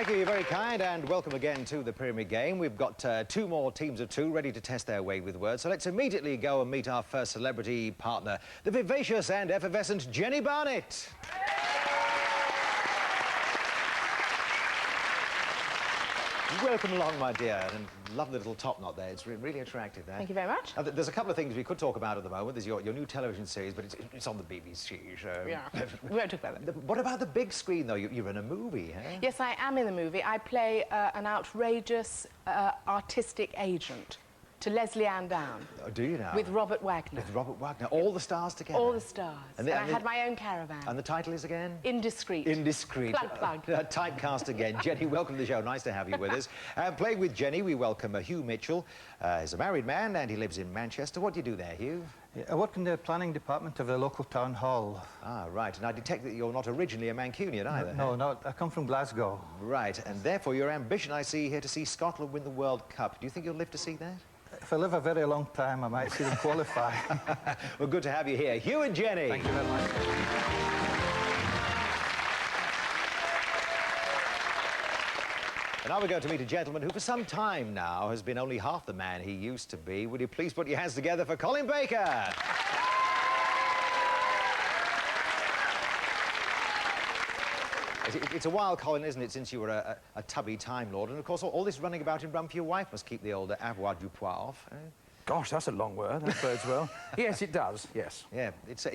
Thank you, you're very kind, and welcome again to the Pyramid Game. We've got two more teams of two ready to test their way with words, so let's immediately go and meet our first celebrity partner, the vivacious and effervescent Jenny Barnett. Welcome along, my dear, and love the little top knot there. It's really attractive there. Thank you very much. Now, there's a couple of things we could talk about at the moment. There's your new television series, but it's on the BBC, so... Yeah, we won't talk about that. What about the big screen, though? You're in a movie, eh? Yes, I am in the movie. I play an outrageous artistic agent to Leslie Ann Down. Oh, do you now? With Robert Wagner. With Robert Wagner. All the stars together? All the stars. And I had my own caravan. And the title is again? Indiscreet. Indiscreet. Plug. Typecast again. Jenny, welcome to the show. Nice to have you with us. Playing with Jenny, we welcome Hugh Mitchell. He's a married man and he lives in Manchester. What do you do there, Hugh? I work in the planning department of the local town hall. Ah, right. And I detect that you're not originally a Mancunian either. No, I come from Glasgow. Right. And therefore your ambition, I see here, to see Scotland win the World Cup. Do you think you'll live to see that? If I live a very long time, I might see them qualify. Well, good to have you here. Hugh and Jenny. Thank you very much. And now we're going to meet a gentleman who for some time now has been only half the man he used to be. Would you please put your hands together for Colin Baker? It's a while, Colin, isn't it, since you were a tubby Time Lord. And, of course, all this running about in rum for your wife must keep the old avoirdupois off, eh? Gosh, that's a long word. That bodes well. Yes, it does, yes. Yeah, it's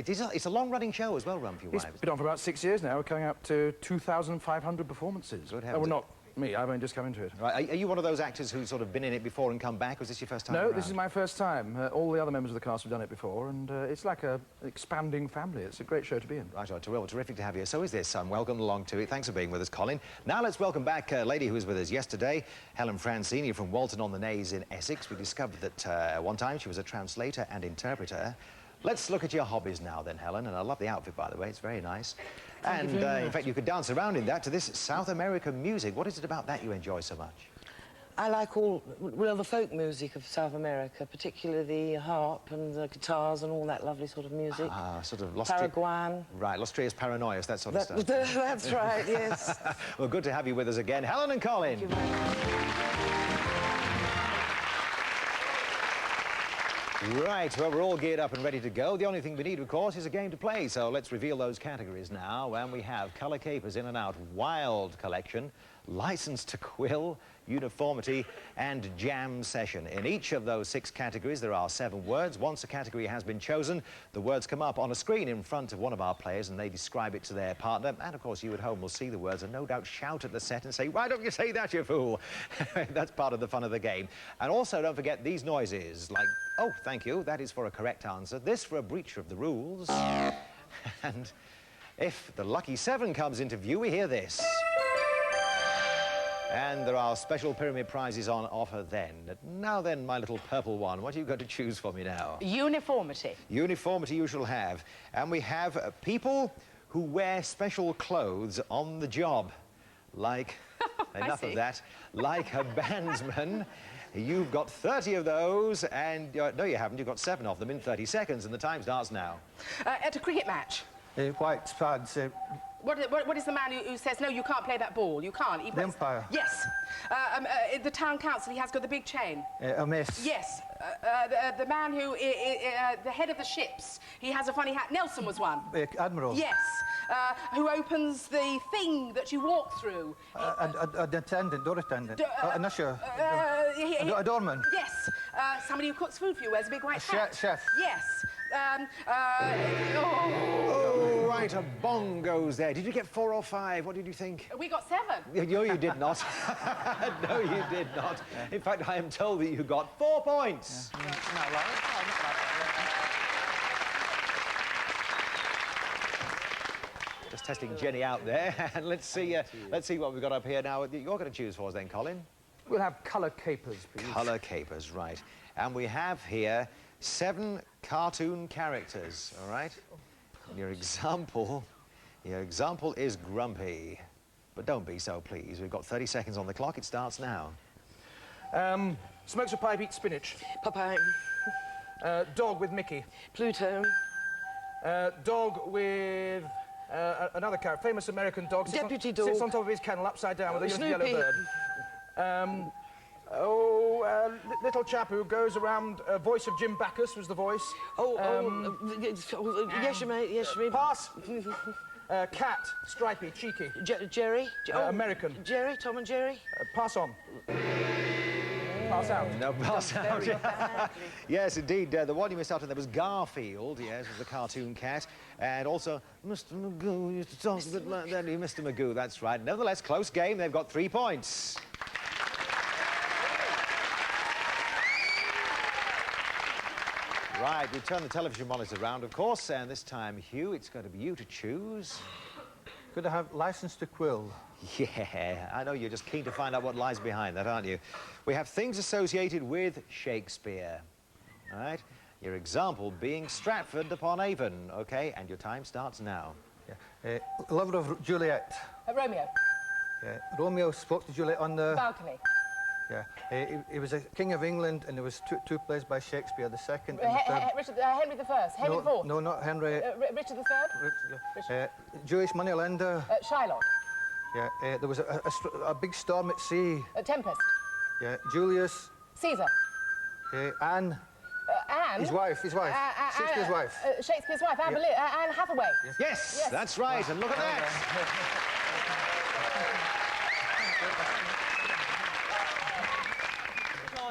a long-running show as well, Rum for Your Wife. It's been on for about 6 years now. We're coming up to 2,500 performances. Good heavens. Oh, well, not me. I've only just come into it. Right. Are you one of those actors who's sort of been in it before and come back, or is this your first time No, around? this is my first time. All the other members of the cast have done it before, and it's like an expanding family. It's a great show to be in. Right, terrific to have you. So is this, son. Welcome along to it. Thanks for being with us, Colin. Now let's welcome back a lady who was with us yesterday, Helen Francini from Walton-on-the-Naze in Essex. We discovered that one time she was a translator and interpreter. Let's look at your hobbies now, then, Helen. And I love the outfit, by the way. It's very nice. And, in fact, you could dance around in that to this South American music. What is it about that you enjoy so much? I like the folk music of South America, particularly the harp and the guitars and all that lovely sort of music. Ah, sort of Paraguayan. Right, Los Trias Paranoias, that sort of stuff. That's right, yes. Well, good to have you with us again. Helen and Colin. Thank you very much. Right, well, we're all geared up and ready to go. The only thing we need, of course, is a game to play. So let's reveal those categories now. And we have Colour Capers, In and Out, Wild Collection, License to Quill, Uniformity and Jam Session. In each of those 6 categories, there are 7 words. Once a category has been chosen, the words come up on a screen in front of one of our players and they describe it to their partner. And, of course, you at home will see the words and no doubt shout at the set and say, "Why don't you say that, you fool?" That's part of the fun of the game. And also, don't forget these noises, like, "Oh, thank you, that is for a correct answer. This for a breach of the rules." And if the lucky 7 comes into view, we hear this. And there are special pyramid prizes on offer then. Now then, my little purple one, what are you going to choose for me now? Uniformity. Uniformity you shall have. And we have people who wear special clothes on the job. Like, enough of that, like a bandsman. You've got 30 of those, and no, you haven't. You've got 7 of them in 30 seconds, and the time starts now. At a cricket match. White pads. What is the man who says, "No, you can't play that ball, you can't"? The umpire. Yes. The town council, he has got the big chain. A miss. Yes. The man who, the head of the ships, he has a funny hat. Nelson was one. Admiral. Yes. Who opens the thing that you walk through. An attendant, door attendant. An usher. A doorman. Yes. Somebody who cooks food for you, wears a big white hat. Chef. Yes. Oh, right, a bong goes there. Did you get 4 or 5? What did you think? We got 7. No, you did not. No, you did not. In fact, I am told that you got 4 points. Yeah. Just testing Jenny out there. And let's see what we've got up here now. You're going to choose for us then, Colin? We'll have Colour Capers, please. Colour Capers, right. And we have here 7 cartoon characters, all right? Your example is Grumpy. But don't be so, please. We've got 30 seconds on the clock. It starts now. Smokes a pipe, eats spinach. Popeye. Dog with Mickey. Pluto. Dog with Another character, famous American dog. Deputy dog. Sits on top of his kennel, upside down, with a yellow Snoopy. bird. Little chap who goes around. Voice of Jim Backus was the voice. Yes, you may. Yes, you may. Pass. Cat, stripy, cheeky. Jerry. American. Jerry. Tom and Jerry. Pass on. Pass out. No, pass out. Yes, indeed. The one you missed out on there was Garfield, yes, was the cartoon cat. And also, Mr. Magoo used to talk a bit like that. Mr. Magoo, that's right. Nevertheless, close game. They've got 3 points. Right, we turn the television monitor round, of course, and this time, Hugh, it's going to be you to choose. Could I have license to quill? Yeah, I know you're just keen to find out what lies behind that, aren't you? We have things associated with Shakespeare, all right? Your example being Stratford-upon-Avon, OK? And your time starts now. Yeah. Lover of Juliet. Romeo. Yeah. Romeo spoke to Juliet on the... Balcony. Yeah. He was a king of England, and there was two plays by Shakespeare, the second and the third. Richard, Henry I. Henry IV. No, not Henry. Richard III. Jewish moneylender. Shylock. Yeah. There was a big storm at sea. Tempest. Yeah. Julius. Caesar. Anne. Anne. His wife. Shakespeare's wife. Shakespeare's wife, Anne Hathaway. Yes, that's right, and look at that.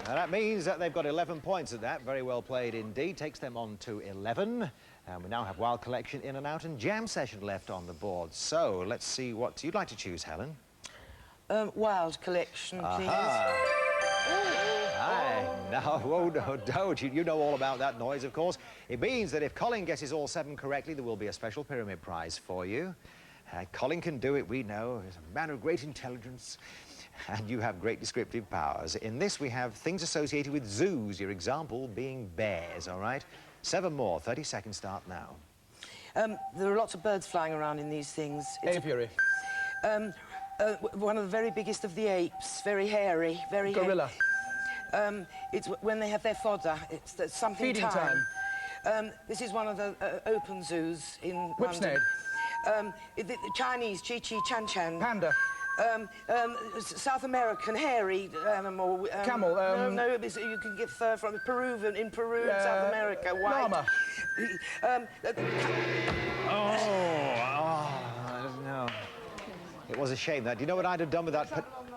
Now, that means that they've got 11 points at that. Very well played indeed. Takes them on to 11. And we now have Wild Collection, In and Out, and Jam Session left on the board. So, let's see what you'd like to choose, Helen. Wild Collection, please. Aye. No, oh, no, don't. You know all about that noise, of course. It means that if Colin guesses all 7 correctly, there will be a special pyramid prize for you. Colin can do it, we know. He's a man of great intelligence. And you have great descriptive powers. In this, we have things associated with zoos, your example being bears, all right? 7 more. 30 seconds start now. There are lots of birds flying around in these things. Apiary. One of the very biggest of the apes, very hairy, very... Gorilla. It's when they have their fodder. It's something Feeding time. This is one of the open zoos in Whipsnade. London. The Chinese, Chi-Chi, Chan-Chan. Panda. South American hairy animal. Camel. No, you can get fur from Peruvian in Peru, South America. White. Llama. No. It was a shame that. Do you know what I'd have done with that?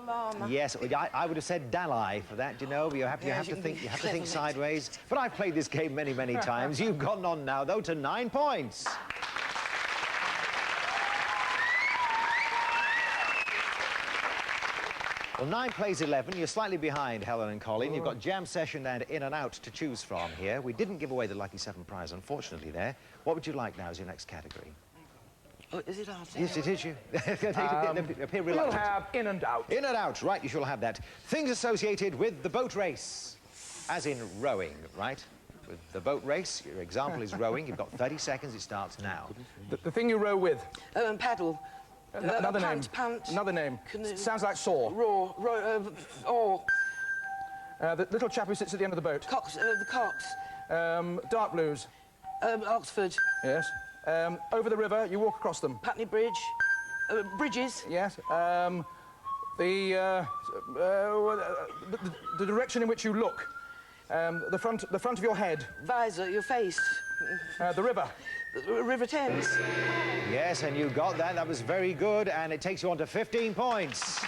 Llama. Yes, I would have said Dalai for that. Do you know? You have to think sideways. But I've played this game many, many times. You've gotten on now, though, to 9 points. Well, 9 plays 11. You're slightly behind Helen and Colin. You've got Jam Session and In and Out to choose from here. We didn't give away the Lucky 7 prize, unfortunately, there. What would you like now as your next category? Oh, is it after? Yes, it is you. They appear We'll reluctant. have In and Out. In and Out, right, you shall have that. Things associated with the boat race, as in rowing, right? With the boat race, your example is rowing. You've got 30 seconds. It starts now. The thing you row with. Paddle. Another name. Punt. Another name. Canoe. Sounds like saw. Oar. The little chap who sits at the end of the boat. Cox. The Cox. Dark blues. Oxford. Yes. Over the river, you walk across them. Putney Bridge. Bridges. Yes. The direction in which you look. The front of your head. Visor. Your face. The river. River Thames. Yes, and you got that. That was very good, and it takes you on to 15 points.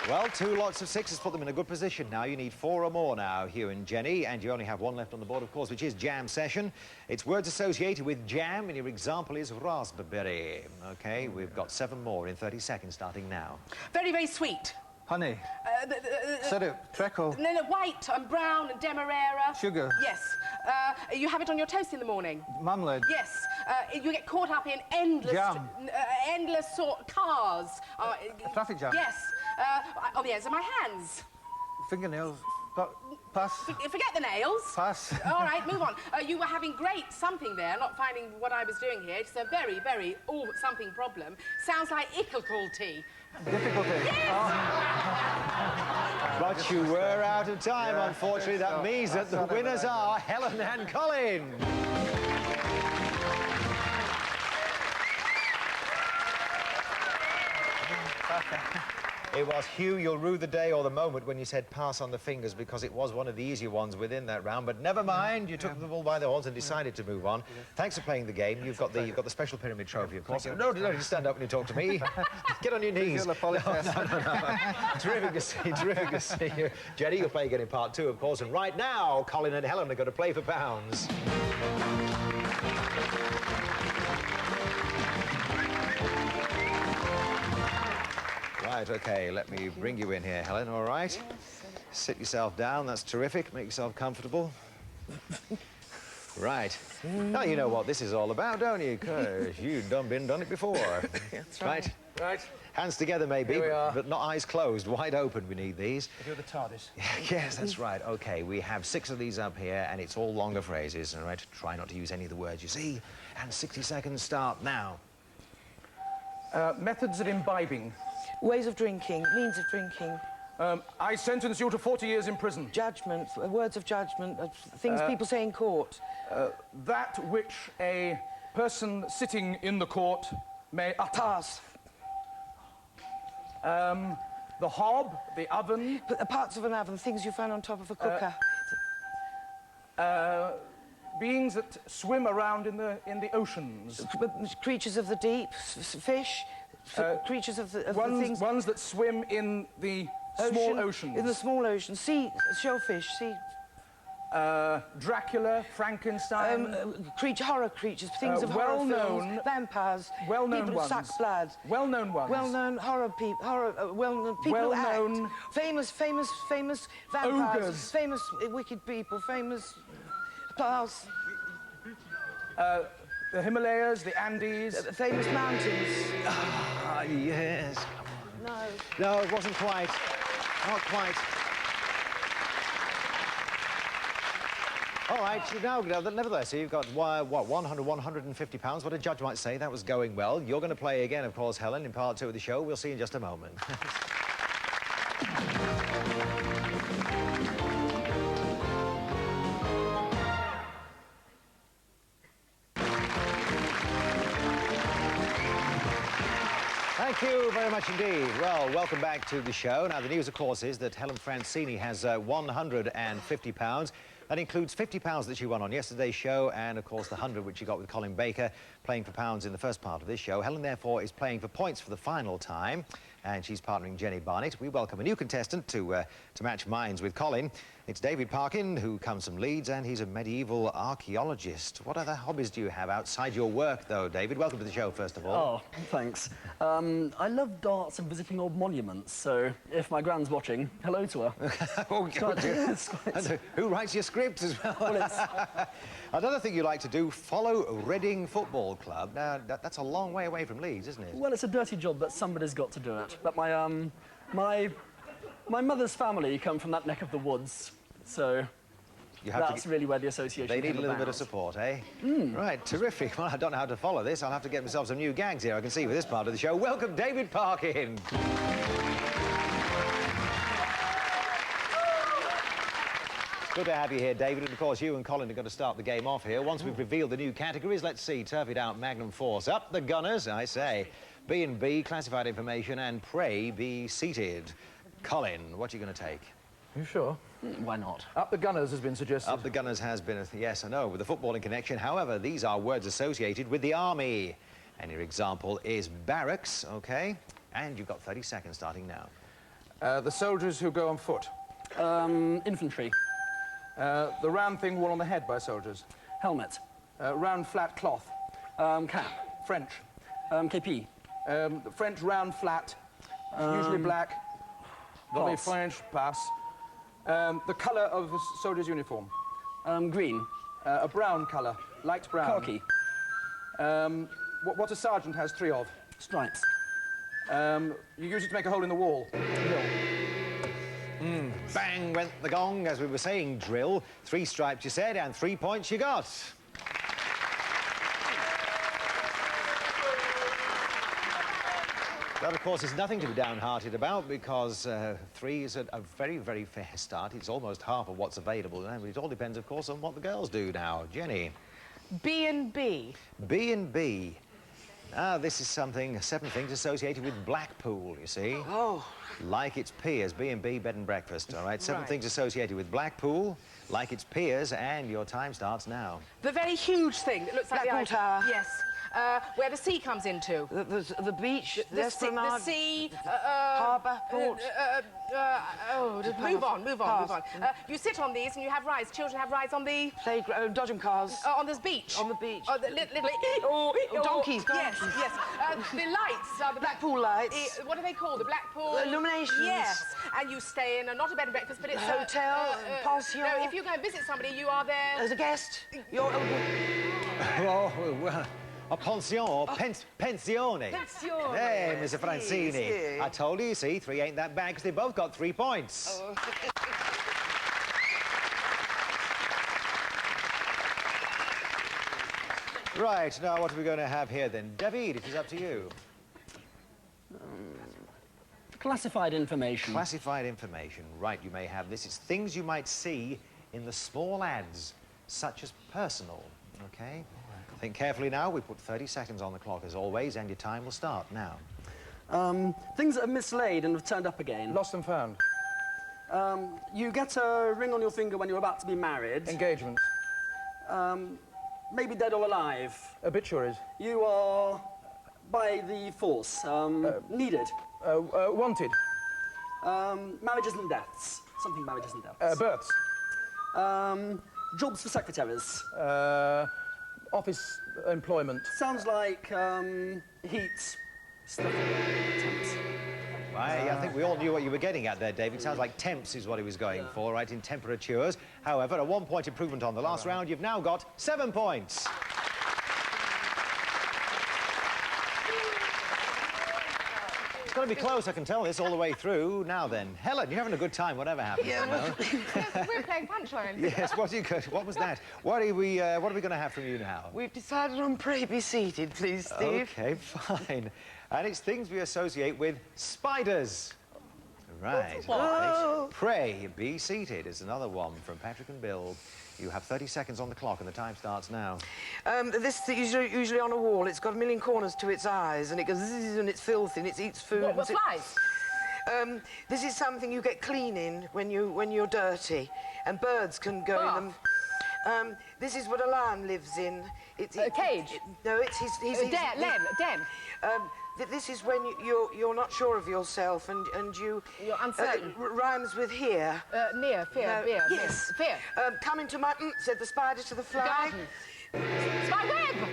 Well, 2 lots of 6s put them in a good position now. You need 4 or more now, Hugh and Jenny, and you only have 1 left on the board, of course, which is Jam Session. It's words associated with jam, and your example is raspberry. OK, we've got 7 more in 30 seconds, starting now. Very, very sweet. Honey. Syrup. Treacle. No, white and brown and demerara. Sugar. Yes. You have it on your toast in the morning. Marmalade. Yes. You get caught up in endless... Jam. Endless cars. Traffic jam. Yes. On the ends of my hands. Fingernails. Pass. Forget the nails. Pass. All right, move on. You were having great something there, not finding what I was doing here. It's a very, very something problem. Sounds like difficulty. Difficulty. But you were out of time, unfortunately. That means that the winners are Helen and Colin. It was Hugh, you'll rue the day or the moment when you said pass on the fingers, because it was one of the easier ones within that round. But never mind, you took the bull by the horns and decided to move on. Thanks for playing the game. You've got the special pyramid trophy, of course. No, you stand up when you talk to me. Get on your knees. No. Terrific to see, terrific to see you. Jenny, you'll play again in part 2, of course. And right now, Colin and Helen are going to play for pounds. Right, OK, let me bring you in here, Helen, all right? Sit yourself down, that's terrific. Make yourself comfortable. Right. Now you know what this is all about, don't you? Because you've done it before. That's right. Right. Hands together, maybe, Here we are. but not eyes closed, wide open, we need these. Do the TARDIS. Yes, that's right. OK, we have 6 of these up here, and it's all longer phrases, all right? Try not to use any of the words you see. And 60 seconds start now. Methods of imbibing. Ways of drinking, means of drinking, I sentence you to 40 years in prison. judgment, words of judgment, things people say in court. That which a person sitting in the court may utter. Pass. The hob, the oven, Parts of an oven, things you find on top of a cooker. beings that swim around in the oceans. Creatures of the deep, fish, creatures of the things... Ones that swim in the small oceans. In the small ocean. Sea, shellfish, sea... Dracula, Frankenstein... horror creatures, things of horror well-known... films, vampires, well-known people ones. who suck blood. Well-known ones. Well-known horror people, well-known people who Well-known... act. Famous vampires. Ogres. Famous wicked people, famous... Pass. The Himalayas, the Andes... Famous mountains. Ah, yes. No. No, it wasn't quite. Not quite. All right, now, nevertheless, you've got, what, 100, 150 pounds. What a judge might say, that was going well. You're going to play again, of course, Helen, in part 2 of the show. We'll see you in just a moment. Thank you very much indeed. Well, welcome back to the show. Now, the news, of course, is that Helen Francini has £150. That includes £50 that she won on yesterday's show and, of course, the 100 which she got with Colin Baker, playing for pounds in the first part of this show. Helen, therefore, is playing for points for the final time, and she's partnering Jenny Barnett. We welcome a new contestant to match minds with Colin. It's David Parkin, who comes from Leeds, and he's a medieval archaeologist. What other hobbies do you have outside your work, though, David? Welcome to the show, first of all. Oh, thanks. I love darts and visiting old monuments, so if my gran's watching, hello to her. Oh, God. And who writes your scripts as well? Another thing you like to do, follow Reading Football Club. Now, that's a long way away from Leeds, isn't it? Well, it's a dirty job, but somebody's got to do it. But my mother's family come from that neck of the woods, so that's really where the association They need came a little bit about. of support, eh? Right, terrific. Well, I don't know how to follow this. I'll have to get myself some new gags here, I can see, with this part of the show. Welcome, David Parkin. Good to have you here, David. And, of course, you and Colin are going to start the game off here. Once we've revealed the new categories, let's see. Turf it out, Magnum Force. Up the Gunners, I say. B&B, classified information, and Pray be seated. Colin, what are you going to take? You sure? Why not? Up the Gunners has been suggested. Up the Gunners has been, yes, I know, with the footballing connection. However, these are words associated with the army. And your example is barracks, OK? And you've got 30 seconds starting now. The soldiers who go on foot. Infantry. The round thing worn on the head by soldiers. Helmet. Round flat cloth. Cap. French. KP. The French round flat, usually black. Lovely Pass. French, pass. The colour of the soldier's uniform. Green. A brown colour, light brown. Khaki. What a sergeant has 3 of. Stripes. You use it to make a hole in the wall. Bang went the gong, as we were saying, drill. 3 stripes, you said, and 3 points you got. That, of course, is nothing to be downhearted about because 3 is a very, very fair start. It's almost half of what's available. And it all depends, of course, on what the girls do now. Jenny? B&B. B&B. This is something, 7 things associated with Blackpool, you see. Oh. Like its peers, B&B bed and breakfast, all right? 7 Right. things associated with Blackpool, like its peers, and your time starts now. The very huge thing that looks like Blackpool the Tower. Yes. Where the sea comes into. The beach, the The Esplanade, sea, harbour, port. move on. You sit on these and you have rides. Children have rides on the... Playground, dodgem cars. on the beach. On the beach. Oh, the little... Donkeys, Yes, donkeys. yes. The lights are the... Blackpool lights. What are they called? The Blackpool... Illuminations. Yes. And you stay in not a bed and breakfast, but it's Hotel, pension. No, if you go and visit somebody, you are there... As a guest, you're... Well, a pension or pensione. Pensione. Hey, Mr. Francini. Yes. I told you, see, 3 ain't that bad because they both got 3 points. Oh. Right, now what are we going to have here then? David, it is up to you. Classified information. Classified information. Right, you may have this. It's things you might see in the small ads, such as personal, okay? Think carefully now. We put 30 seconds on the clock as always, and your time will start now. Things that are mislaid and have turned up again. Lost and found. You get a ring on your finger when you're about to be married. Engagements. Maybe dead or alive. Obituaries. You are, by the force, needed. Wanted. Marriages and deaths. Something marriages and deaths. Births. Jobs for secretaries. Office employment. Sounds like heat. Stuff. Temps. I think we all knew what you were getting at there, David. Sounds like temps is what he was going for, right, in temperatures. However, a 1-point improvement on the last round. You've now got 7 points. It's going to be close, I can tell this all the way through. Now then, Helen, you're having a good time, whatever happens. Yes, we're playing punchline. Yes, what was that? What are we going to have from you now? We've decided on pray be seated, please, Steve. Okay, fine. And it's things we associate with spiders. Right. Oh. Pray be seated is another one from Patrick and Bill. You have 30 seconds on the clock and the time starts now. This is usually on a wall. It's got a million corners to its eyes, and it goes zzz, and it's filthy, and it eats food. What flies? This is something you get clean in when you're dirty, and birds can go in them. This is what a lion lives in. A cage? No, it's his... A den. This is when you're not sure of yourself and you... You're uncertain. Rhymes with here. Near, fear, No, beer. yes. Fear. Come into my... said the spider to the fly. Garden. Web.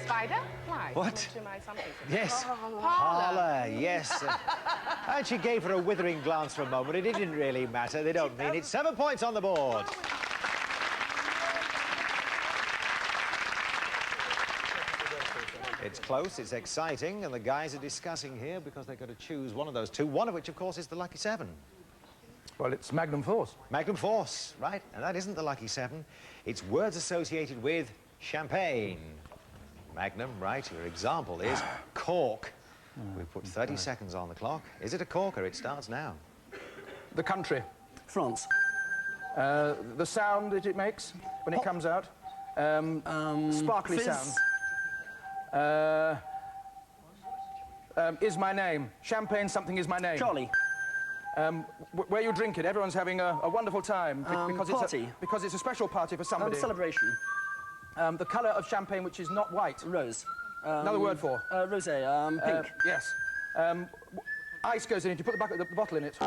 Spider, fly. What? Come into my something. Yes. Parlour. Parlour, yes. And she gave her a withering glance for a moment. It didn't really matter. They don't mean it. 7 points on the board. It's close, it's exciting, and the guys are discussing here because they've got to choose one of those two, one of which, of course, is the lucky 7. Well, it's Magnum Force. Magnum Force, right? And that isn't the lucky 7. It's words associated with champagne. Magnum, right? Your example is cork. We've put 30 seconds on the clock. Is it a corker? It starts now. The country. France. The sound that it makes when it comes out. Sparkly fizz. sound. Is my name. Champagne something is my name. Charlie. Where you drink it, everyone's having a wonderful time. Party. Because it's a special party for somebody. Celebration. The colour of champagne which is not white. Rose. Another word for. Rosé. Pink. Yes. Ice goes in it, you put the bottle in it.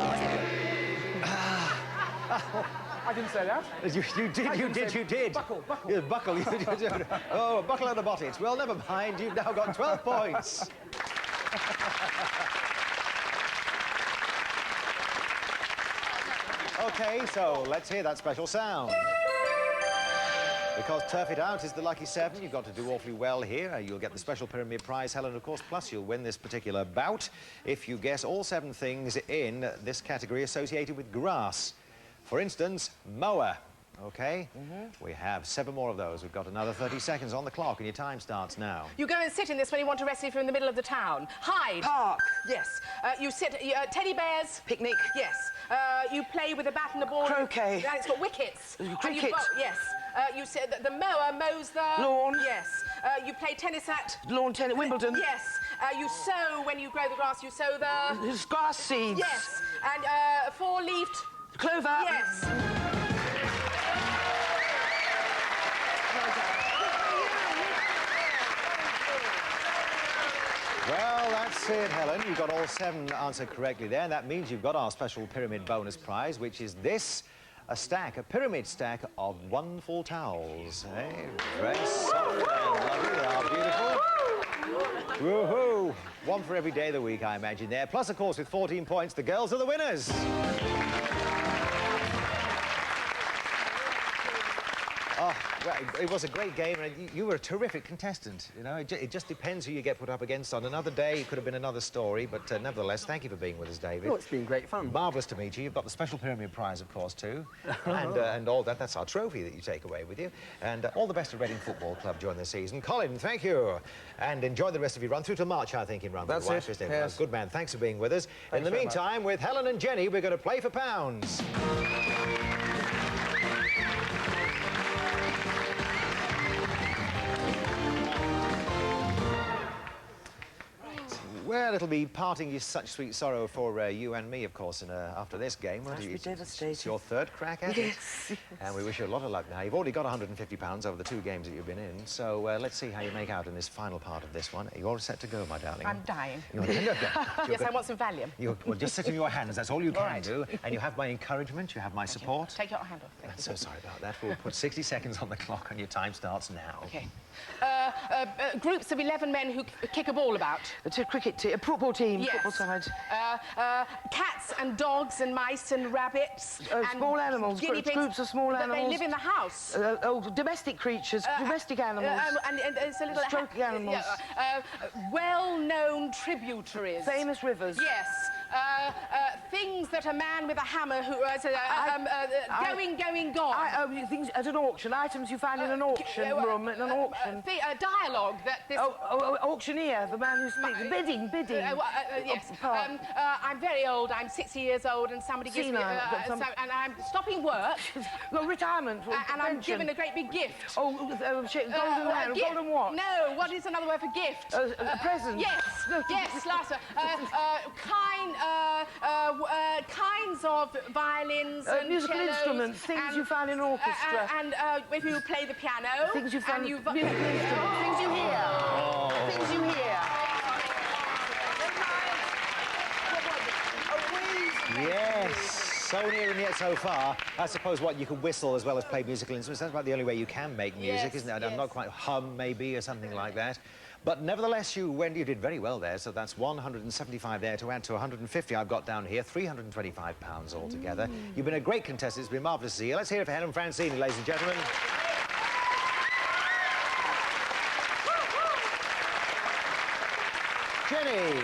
I didn't say that. You did. Buckle. Yes, buckle. Oh, buckle and a bottle. Well, never mind. You've now got 12 points. OK, so let's hear that special sound. Because Turf It Out is the lucky 7. You've got to do awfully well here. You'll get the special pyramid prize, Helen, of course, plus you'll win this particular bout if you guess all 7 things in this category associated with grass. For instance, mower. OK? We have 7 more of those. We've got another 30 seconds on the clock, and your time starts now. You go and sit in this when you want to rest if you're in the middle of the town. Hide. Park. Yes. You sit... teddy bears. Picnic. Yes. You play with a bat and a ball. Croquet. And it's got wickets. Cricket. Yes. You sit... The mower mows the... Lawn. Yes. You play tennis at... Lawn tennis. Wimbledon. Yes. You sow when you grow the grass. You sow the... Grass seeds. Yes. And 4-leafed... Clover. Yes. Well, that's it, Helen. You got all 7 answered correctly there. And that means you've got our special pyramid bonus prize, which is this, a pyramid stack of wonderful towels. Eh? Very soft and lovely. They are beautiful. Woohoo! 1 for every day of the week, I imagine, there. Plus, of course, with 14 points, the girls are the winners. Oh, well, it was a great game, and you were a terrific contestant. You know, it just depends who you get put up against. On another day, it could have been another story, but nevertheless, thank you for being with us, David. Oh, it's been great fun. Marvellous to meet you. You've got the special pyramid prize, of course, too, and all that. That's our trophy that you take away with you. And all the best to Reading Football Club during the season. Colin, thank you, and enjoy the rest of your run through to March, I think, in run. That's it. Yes. Good man. Thanks for being with us. In the meantime, with Helen and Jenny, we're going to play for pounds. Well, it'll be parting is such sweet sorrow for you and me, of course, after this game. I'll be devastated. It's your 3rd crack at it. And we wish you a lot of luck now. You've already got £150 over the 2 games that you've been in, so let's see how you make out in this final part of this one. Are you all set to go, my darling? I'm dying. Yes, I want some Valium. Well, just sit in your hands. That's all you can do. And you have my encouragement, you have my support. Take your hand off. I'm so sorry about that. We'll put 60 seconds on the clock and your time starts now. OK. Groups of 11 men who kick a ball about. It's a cricket team, a football team, Yes. football side. Cats and dogs and mice and rabbits. And small animals, guinea pigs, groups of small but animals. they live in the house. Domestic creatures, domestic animals. And it's a little... Stroke animals. Well-known tributaries. Famous rivers. Yes. Things that a man with a hammer who... gone. Things at an auction, items you find in an auction room, in an auction. Dialogue that this... Auctioneer, the man who speaks. Bidding. Yes. I'm very old. I'm 60 years old, and somebody gives me... and I'm stopping work. Well, retirement. And I'm given a great big gift. Golden what? No, what is another word for gift? A present. Yes, last one. Kinds of violins and musical cellos instruments, things you find in orchestra. And if you play the piano. Things you find... musical instruments. Things you hear. Things you hear. Yes, so near and yet so far. I suppose what you can whistle as well as play musical instruments. That's about the only way you can make music, isn't it? I'm not quite hum maybe or something like that. But nevertheless, you did very well there. So that's 175 there to add to 150 I've got down here. £325 altogether. You've been a great contestant. It's been marvellous to see you. Let's hear it for Helen Francini, ladies and gentlemen. Jenny.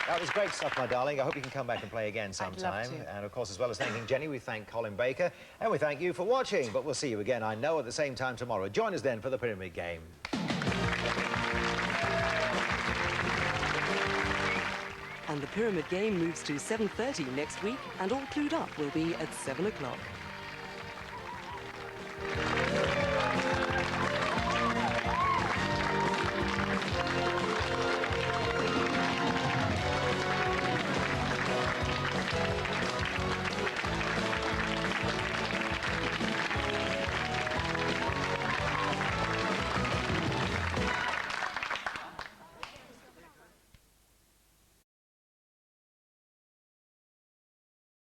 That was great stuff, my darling. I hope you can come back and play again sometime. I'd love to. And, of course, as well as thanking Jenny, we thank Colin Baker, and we thank you for watching. But we'll see you again, I know, at the same time tomorrow. Join us then for the Pyramid Game. And the Pyramid Game moves to 7:30 next week, and All Clued Up will be at 7 o'clock.